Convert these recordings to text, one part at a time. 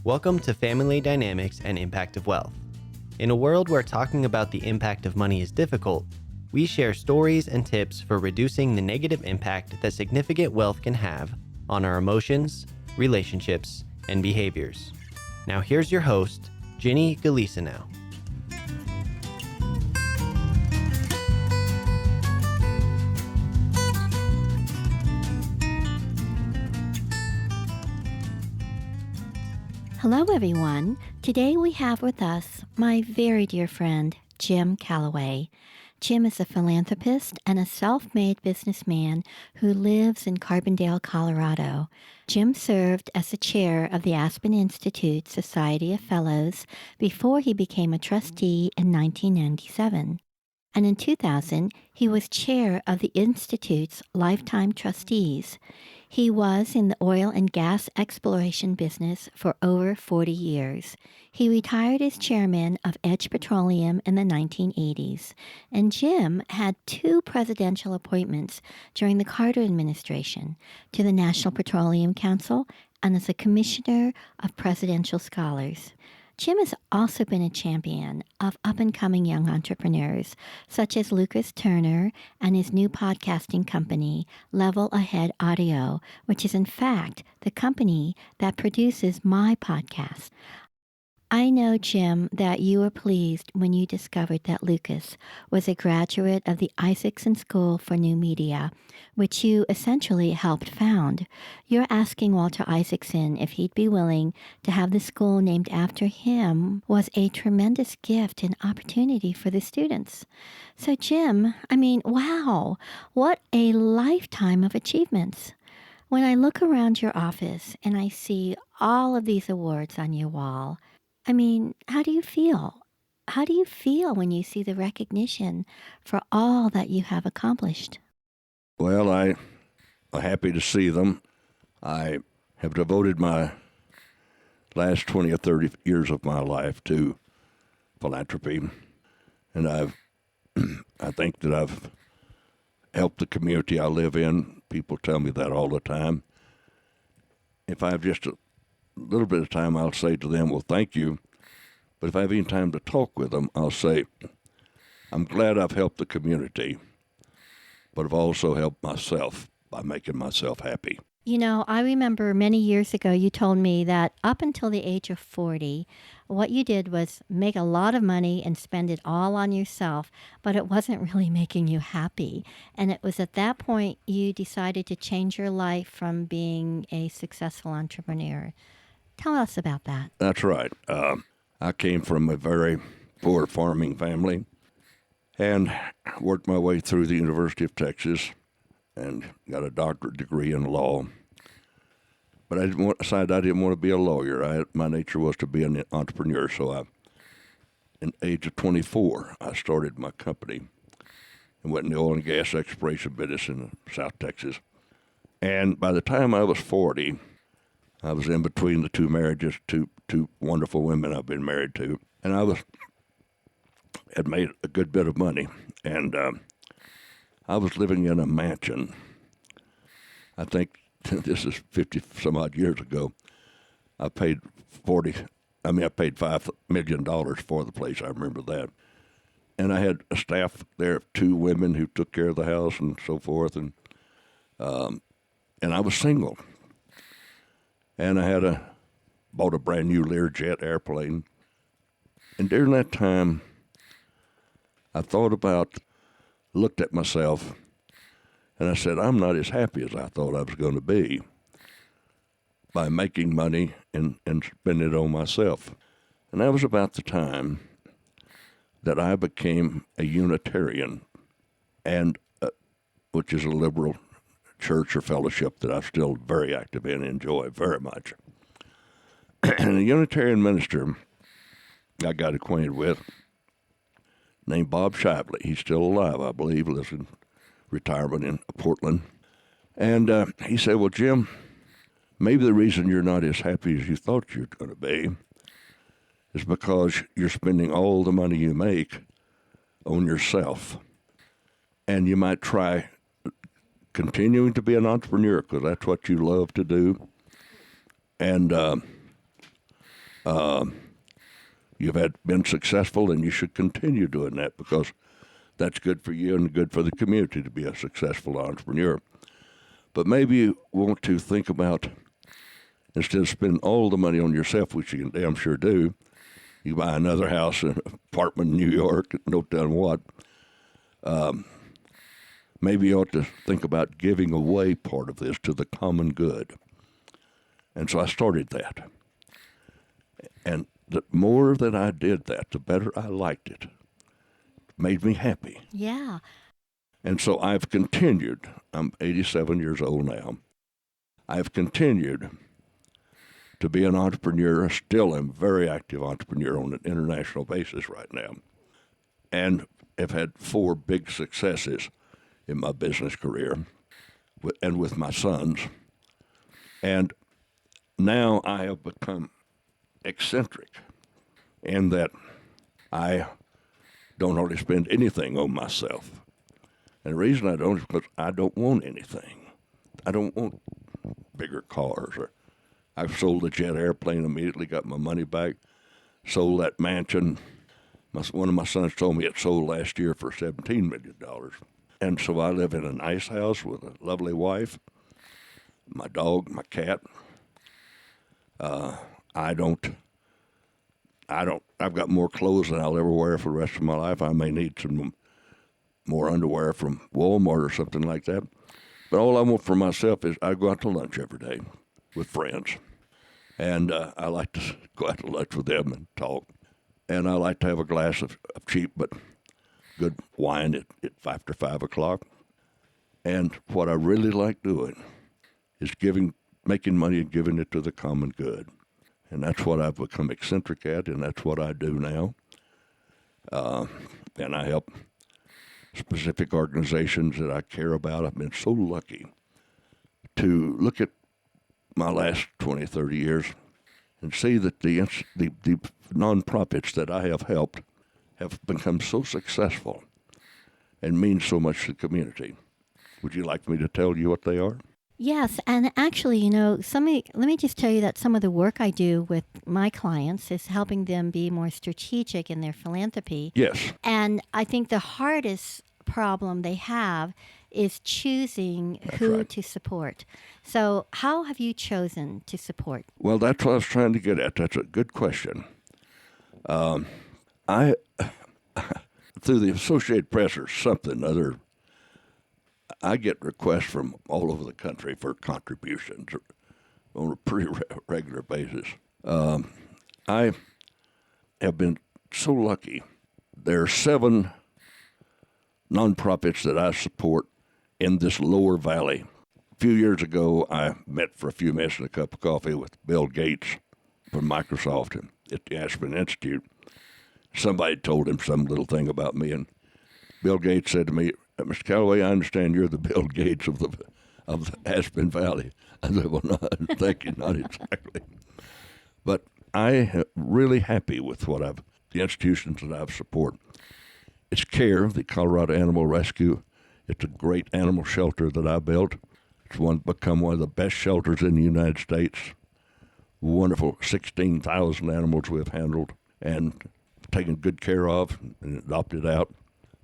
Welcome to Family Dynamics and Impact of Wealth. In a world where talking about the impact of money is difficult, we share stories and tips for reducing the negative impact that significant wealth can have on our emotions, relationships, and behaviors. Now here's your host, Ginny Galisano. Hello, everyone. Today we have with us my very dear friend, Jim Calaway. Jim is a philanthropist and a self-made businessman who lives in Carbondale, Colorado. Jim served as the chair of the Aspen Institute Society of Fellows before he became a trustee in 1997. And in 2000, he was chair of the Institute's Lifetime Trustees. He was in the oil and gas exploration business for over 40 years. He retired as chairman of Edge Petroleum in the 1980s, and Jim had 2 presidential appointments during the Carter administration to the National Petroleum Council and as a commissioner of presidential scholars. Jim has also been a champion of up-and-coming young entrepreneurs, such as Lucas Turner and his new podcasting company, Level Ahead Audio, which is in fact the company that produces my podcast. I know, Jim, that you were pleased when you discovered that Lucas was a graduate of the Isaacson School for New Media, which you essentially helped found. You're asking Walter Isaacson if he'd be willing to have the school named after him was a tremendous gift and opportunity for the students. So, Jim, wow, what a lifetime of achievements. When I look around your office and I see all of these awards on your wall, how do you feel? How do you feel when you see the recognition for all that you have accomplished? Well, I'm happy to see them. I have devoted my last 20 or 30 years of my life to philanthropy, and I think that I've helped the community I live in. People tell me that all the time. If I have just a little bit of time, I'll say to them, well, thank you. But if I have any time to talk with them, I'll say, I'm glad I've helped the community, but I've also helped myself by making myself happy. You know, I remember many years ago you told me that up until the age of 40, what you did was make a lot of money and spend it all on yourself, but it wasn't really making you happy. And it was at that point you decided to change your life from being a successful entrepreneur. Tell us about that. That's right. I came from a very poor farming family and worked my way through the University of Texas and got a doctorate degree in law. But I decided I didn't want to be a lawyer. My nature was to be an entrepreneur. So in the age of 24, I started my company and went in the oil and gas exploration business in South Texas. And by the time I was 40, I was in between the 2 marriages, two wonderful women I've been married to, and had made a good bit of money, and I was living in a mansion. I think this is 50 some odd years ago. I paid $5 million for the place. I remember that, and I had a staff there of 2 women who took care of the house and so forth, and I was single. And I bought a brand new Learjet airplane. And during that time, I looked at myself, and I said, I'm not as happy as I thought I was going to be by making money and spending it on myself. And that was about the time that I became a Unitarian, and which is a liberal church or fellowship that I'm still very active in and enjoy very much. And a Unitarian minister I got acquainted with named Bob Shively. He's still alive, I believe, lives in retirement in Portland. And he said, well, Jim, maybe the reason you're not as happy as you thought you're going to be is because you're spending all the money you make on yourself. And you might try continuing to be an entrepreneur because that's what you love to do. And You've been successful, and you should continue doing that because that's good for you and good for the community to be a successful entrepreneur. But maybe you want to think about, instead of spending all the money on yourself, which you can damn sure do, you buy another house, an apartment in New York, no telling what. Maybe you ought to think about giving away part of this to the common good. And so I started that. And the more that I did that, the better I liked it. It made me happy. Yeah. And so I've continued. I'm 87 years old now. I've continued to be an entrepreneur. I still am a very active entrepreneur on an international basis right now. And have had 4 big successes in my business career and with my sons. And now I have become eccentric in that I don't hardly spend anything on myself. And the reason I don't is because I don't want anything. I don't want bigger cars. Or I've sold the jet airplane immediately, got my money back, sold that mansion. One of my sons told me it sold last year for $17 million. And so I live in a nice house with a lovely wife, my dog, my cat. I've got more clothes than I'll ever wear for the rest of my life. I may need some more underwear from Walmart or something like that. But all I want for myself is I go out to lunch every day with friends. And I like to go out to lunch with them and talk. And I like to have a glass of cheap but good wine after 5 o'clock. And what I really like doing is making money and giving it to the common good. And that's what I've become eccentric at, and that's what I do now. And I help specific organizations that I care about. I've been so lucky to look at my last 20, 30 years and see that the nonprofits that I have helped have become so successful and mean so much to the community. Would you like me to tell you what they are? Yes, and actually, let me just tell you that some of the work I do with my clients is helping them be more strategic in their philanthropy. Yes. And I think the hardest problem they have is choosing who to support. So how have you chosen to support? Well, that's what I was trying to get at. That's a good question. I, through the Associated Press or something other, I get requests from all over the country for contributions on a pretty regular basis. I have been so lucky. There are 7 nonprofits that I support in this lower valley. A few years ago, I met for a few minutes and a cup of coffee with Bill Gates from Microsoft at the Aspen Institute. Somebody told him some little thing about me, and Bill Gates said to me, "Mr. Calaway, I understand you're the Bill Gates of the Aspen Valley." I said, "Well, no, thank you, not exactly." But I am really happy with the institutions that I've supported. It's CARE, the Colorado Animal Rescue. It's a great animal shelter that I built. It's become one of the best shelters in the United States. Wonderful 16,000 animals we've handled and taken good care of and adopted out.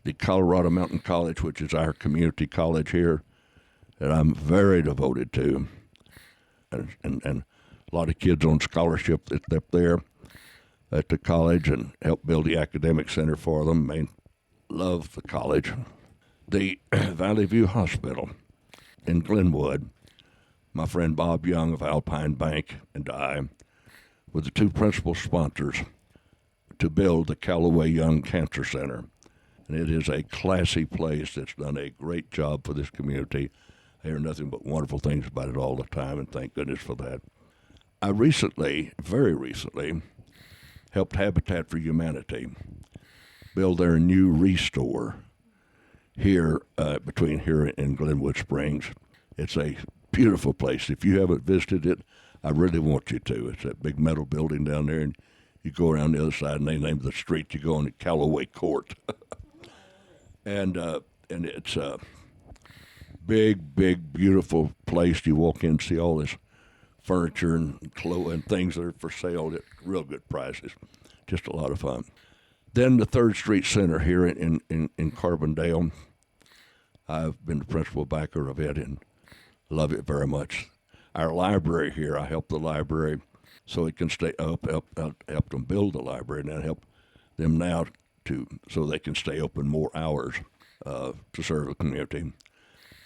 The Colorado Mountain College, which is our community college here, that I'm very devoted to. And a lot of kids on scholarship that's up there at the college and help build the academic center for them. I love the college. The Valley View Hospital in Glenwood, my friend Bob Young of Alpine Bank and I were the 2 principal sponsors to build the Calaway Young Cancer Center. And it is a classy place that's done a great job for this community. I hear nothing but wonderful things about it all the time, and thank goodness for that. I very recently, helped Habitat for Humanity build their new Restore here, between here and Glenwood Springs. It's a beautiful place. If you haven't visited it, I really want you to. It's that big metal building down there, and you go around the other side, and they name the street you go on at Calaway Court. And it's a big, beautiful place. You walk in and see all this furniture and clothes and things that are for sale at real good prices. Just a lot of fun. Then the 3rd Street Center here in Carbondale. I've been the principal backer of it and love it very much. Our library here, I help the library so it can stay up, help them build the library, and then help them now so they can stay open more hours to serve the community.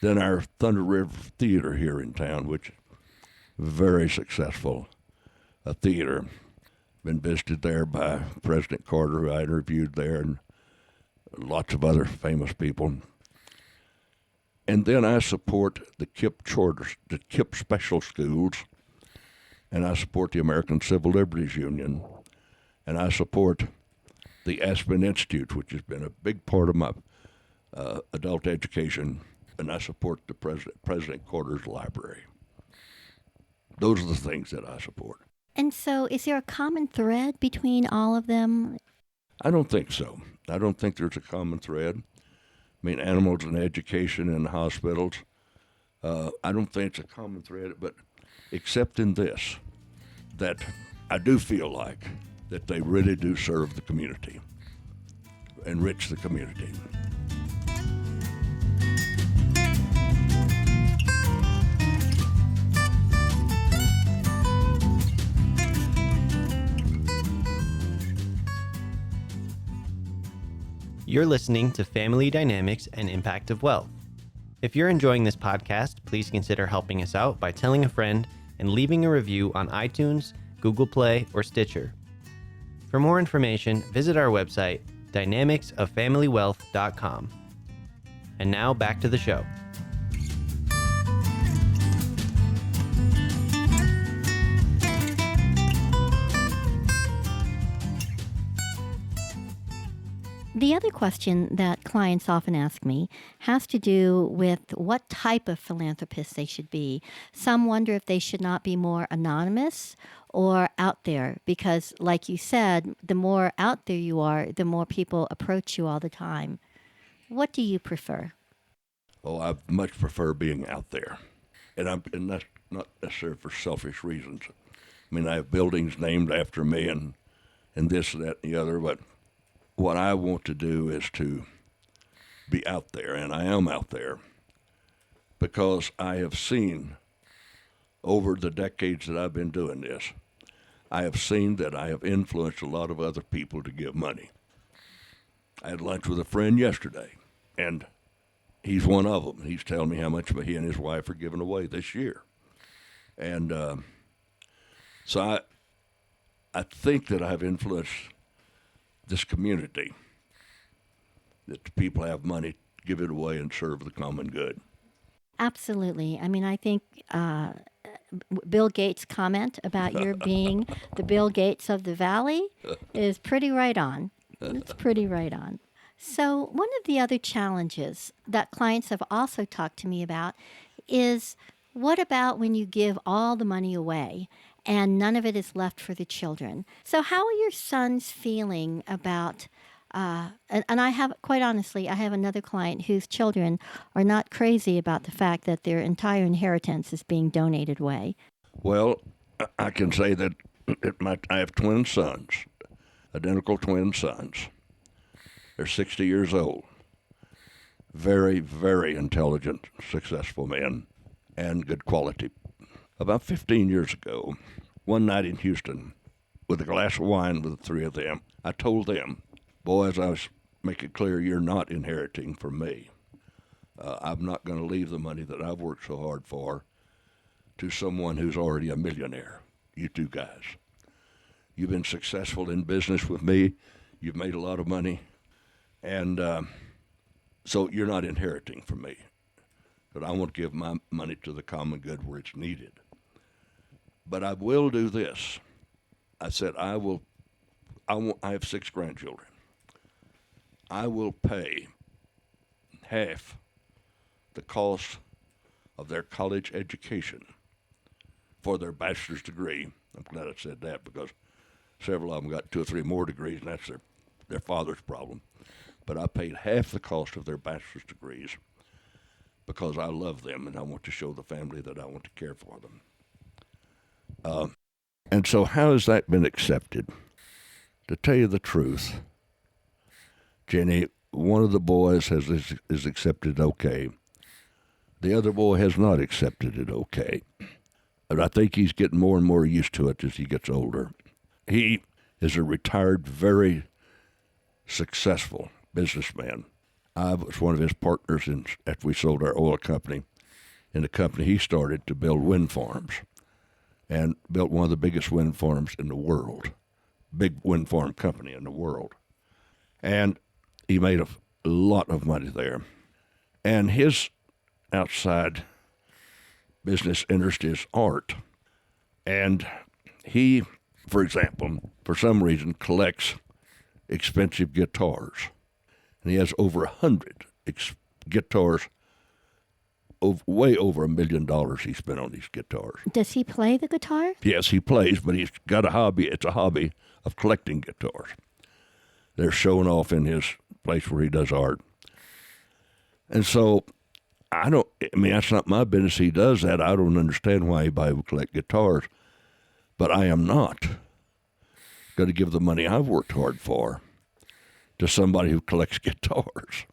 Then our Thunder River Theater here in town, which is very successful theater. Been visited there by President Carter, who I interviewed there, and lots of other famous people. And then I support the KIPP charters, the KIPP special schools, and I support the American Civil Liberties Union, and I support the Aspen Institute, which has been a big part of my adult education, and I support the President Carter's library. Those are the things that I support. And so is there a common thread between all of them? I don't think so. I don't think there's a common thread. I mean, animals and education in hospitals, I don't think it's a common thread, but except in this, that I do feel like that they really do serve the community, enrich the community. You're listening to Family Dynamics and Impact of Wealth. If you're enjoying this podcast, please consider helping us out by telling a friend and leaving a review on iTunes, Google Play, or Stitcher. For more information, visit our website, dynamicsoffamilywealth.com. And now back to the show. The other question that clients often ask me has to do with what type of philanthropist they should be. Some wonder if they should not be more anonymous or out there because, like you said, the more out there you are, the more people approach you all the time. What do you prefer? Oh, I much prefer being out there. And that's not necessarily for selfish reasons. I mean, I have buildings named after me and this, that, and the other, but what I want to do is to be out there, and I am out there, because I have seen over the decades that I've been doing this, I have seen that I have influenced a lot of other people to give money. I had lunch with a friend yesterday, and he's one of them. He's telling me how much he and his wife are giving away this year. And so I think that I've influenced this community, that the people have money, give it away and serve the common good. Absolutely. I mean, I think Bill Gates' comment about your being the Bill Gates of the Valley is pretty right on. It's pretty right on. So one of the other challenges that clients have also talked to me about is, what about when you give all the money away and none of it is left for the children? So how are your sons feeling about, and I have, quite honestly, I have another client whose children are not crazy about the fact that their entire inheritance is being donated away. Well, I can say that I have twin sons, identical twin sons. They're 60 years old. Very, very intelligent, successful men, and good quality. About 15 years ago, one night in Houston, with a glass of wine with the three of them, I told them, boys, I was making clear you're not inheriting from me. I'm not going to leave the money that I've worked so hard for to someone who's already a millionaire. You two guys. You've been successful in business with me. You've made a lot of money. And so you're not inheriting from me. But I want to give my money to the common good where it's needed. But I will do this. I said, I have 6 grandchildren. I will pay half the cost of their college education for their bachelor's degree. I'm glad I said that, because several of them got 2 or 3 more degrees, and that's their father's problem. But I paid half the cost of their bachelor's degrees because I love them and I want to show the family that I want to care for them. And so how has that been accepted? To tell you the truth, Jenny, one of the boys is accepted okay. The other boy has not accepted it okay. But I think he's getting more and more used to it as he gets older. He is a retired, very successful businessman. I was one of his partners after we sold our oil company in the company he started to build wind farms, and built one of the biggest wind farms in the world, big wind farm company in the world. And he made a lot of money there. And his outside business interest is art. And he, for example, for some reason collects expensive guitars. And he has over 100 guitars, way over $1 million he spent on these guitars. Does he play the guitar? Yes, he plays, but he's got a hobby. It's a hobby of collecting guitars. They're shown off in his place where he does art. And so that's not my business. He does that. I don't understand why anybody would collect guitars. But I am not going to give the money I've worked hard for to somebody who collects guitars.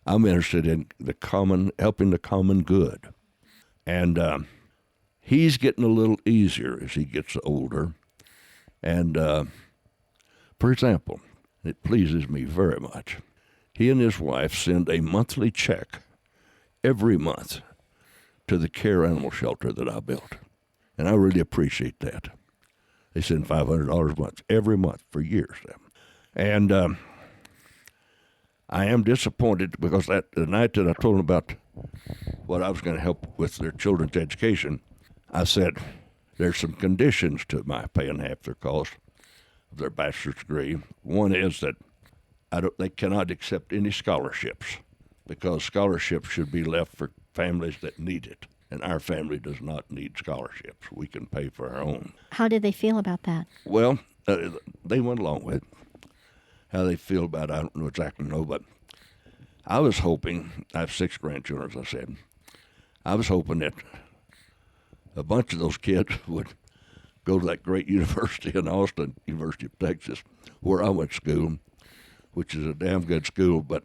I'm interested in helping the common good. And he's getting a little easier as he gets older. And for example, it pleases me very much. He and his wife send a monthly check every month to the care animal shelter that I built. And I really appreciate that. They send $500 a month, every month for years. And I am disappointed because the night that I told them about what I was going to help with their children's education, I said, there's some conditions to my paying half their cost of their bachelor's degree. One is that they cannot accept any scholarships, because scholarships should be left for families that need it. And our family does not need scholarships. We can pay for our own. How did they feel about that? Well, they went along with it. How they feel about it, I don't know exactly but I was hoping, I have 6 grandchildren, as I said. I was hoping that a bunch of those kids would go to that great university in Austin, University of Texas, where I went to school, which is a damn good school, but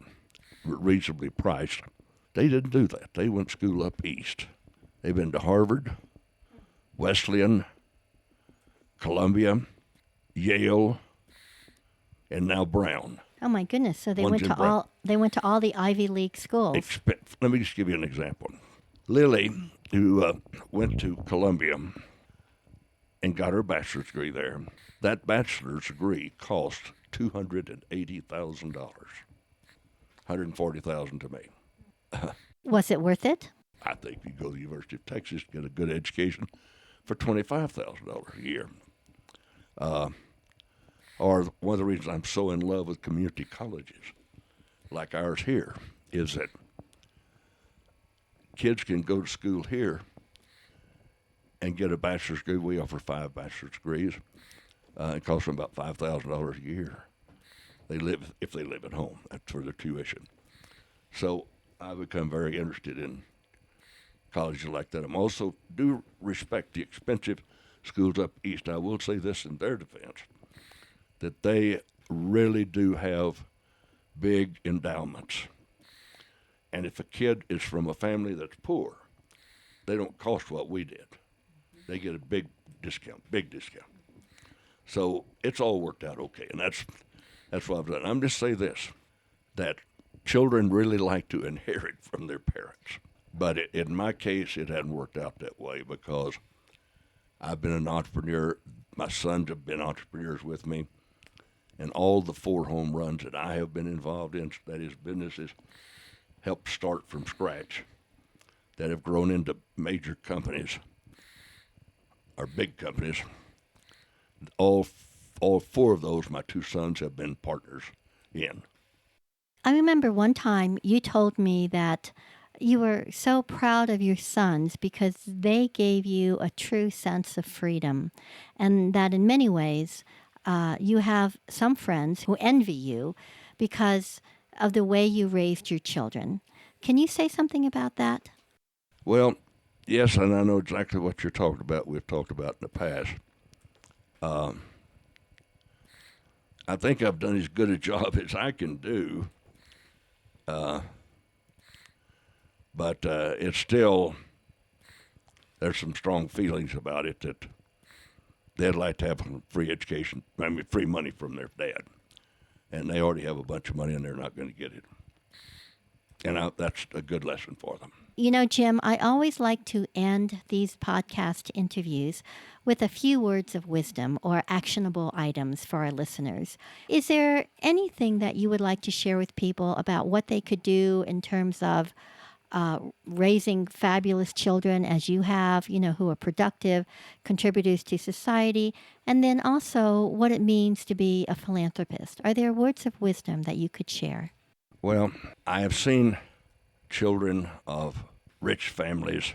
reasonably priced. They didn't do that. They went to school up east. They've been to Harvard, Wesleyan, Columbia, Yale, and now Brown. Oh my goodness! So they One's went in to Brown. all the Ivy League schools. Let me just give you an example. Lily, who went to Columbia and got her bachelor's degree there, that bachelor's degree cost $280,000, $140,000 to me. Was it worth it? I think you go to the University of Texas, get a good education for $25,000 a year. Or one of the reasons I'm so in love with community colleges like ours here is that kids can go to school here and get a bachelor's degree. We offer 5 bachelor's degrees. It costs them about $5,000 a year. If they live at home. That's for their tuition. So I've become very interested in colleges like that. I also do respect the expensive schools up east. I will say this in their defense, that they really do have big endowments. And if a kid is from a family that's poor, they don't cost what we did. They get a big discount. So it's all worked out okay, and that's what I've done. I'm just saying this, that children really like to inherit from their parents. But in my case, it hadn't worked out that way because I've been an entrepreneur. My sons have been entrepreneurs with me. And all the 4 home runs that I have been involved in, that is businesses, helped start from scratch, that have grown into major companies, or big companies. All 4 of those, my 2 sons have been partners in. I remember one time you told me that you were so proud of your sons because they gave you a true sense of freedom, and that in many ways you have some friends who envy you because of the way you raised your children. Can you say something about that? Well, Yes, and I know exactly what you're talking about. We've talked about in the past. I think I've done as good a job as I can do, but it's still, there's some strong feelings about it that they'd like to have free education, free money from their dad. And they already have a bunch of money and they're not going to get it. And that's a good lesson for them. You know, Jim, I always like to end these podcast interviews with a few words of wisdom or actionable items for our listeners. Is there anything that you would like to share with people about what they could do in terms of raising fabulous children as you have, who are productive contributors to society, and then also what it means to be a philanthropist? Are there words of wisdom that you could share? Well, I have seen children of rich families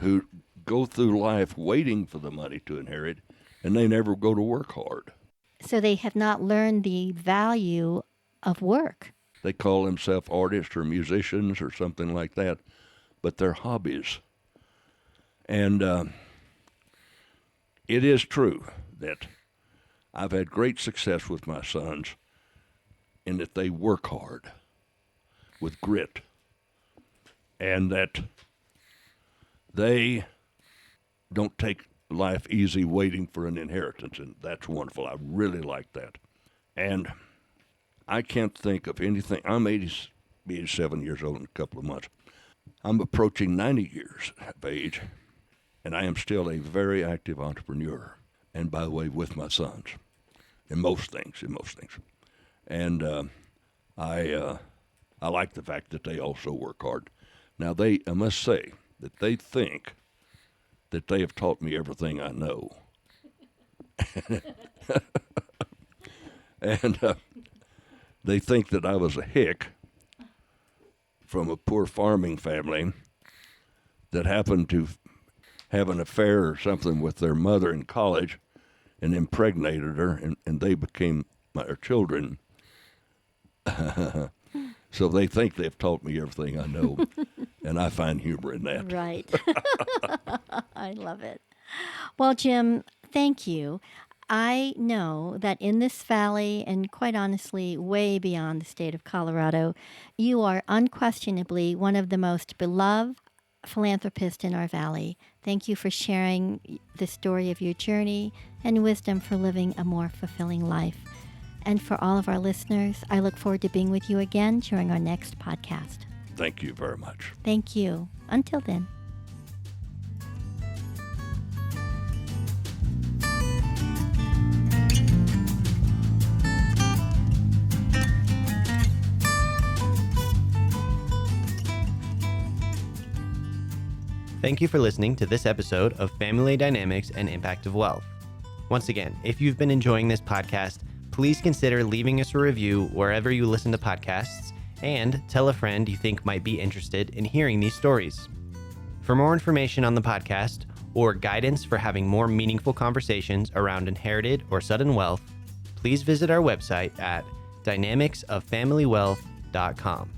who go through life waiting for the money to inherit, and they never go to work hard. So they have not learned the value of work. They call themselves artists or musicians or something like that, but they're hobbies. And it is true that I've had great success with my sons in that they work hard with grit, and that they don't take life easy waiting for an inheritance, and that's wonderful. I really like that. And I can't think of anything. I'm 87 years old in a couple of months. I'm approaching 90 years of age, and I am still a very active entrepreneur. And by the way, with my sons, in most things. And I like the fact that they also work hard. Now, I must say that they think that they have taught me everything I know. And they think that I was a hick from a poor farming family that happened to have an affair or something with their mother in college and impregnated her, and they became my children. So they think they've taught me everything I know, and I find humor in that. Right. I love it. Well, Jim, thank you. I know that in this valley, and quite honestly, way beyond the state of Colorado, you are unquestionably one of the most beloved philanthropists in our valley. Thank you for sharing the story of your journey and wisdom for living a more fulfilling life. And for all of our listeners, I look forward to being with you again during our next podcast. Thank you very much. Thank you. Until then. Thank you for listening to this episode of Family Dynamics and Impact of Wealth. Once again, if you've been enjoying this podcast, please consider leaving us a review wherever you listen to podcasts, and tell a friend you think might be interested in hearing these stories. For more information on the podcast or guidance for having more meaningful conversations around inherited or sudden wealth, please visit our website at dynamicsoffamilywealth.com.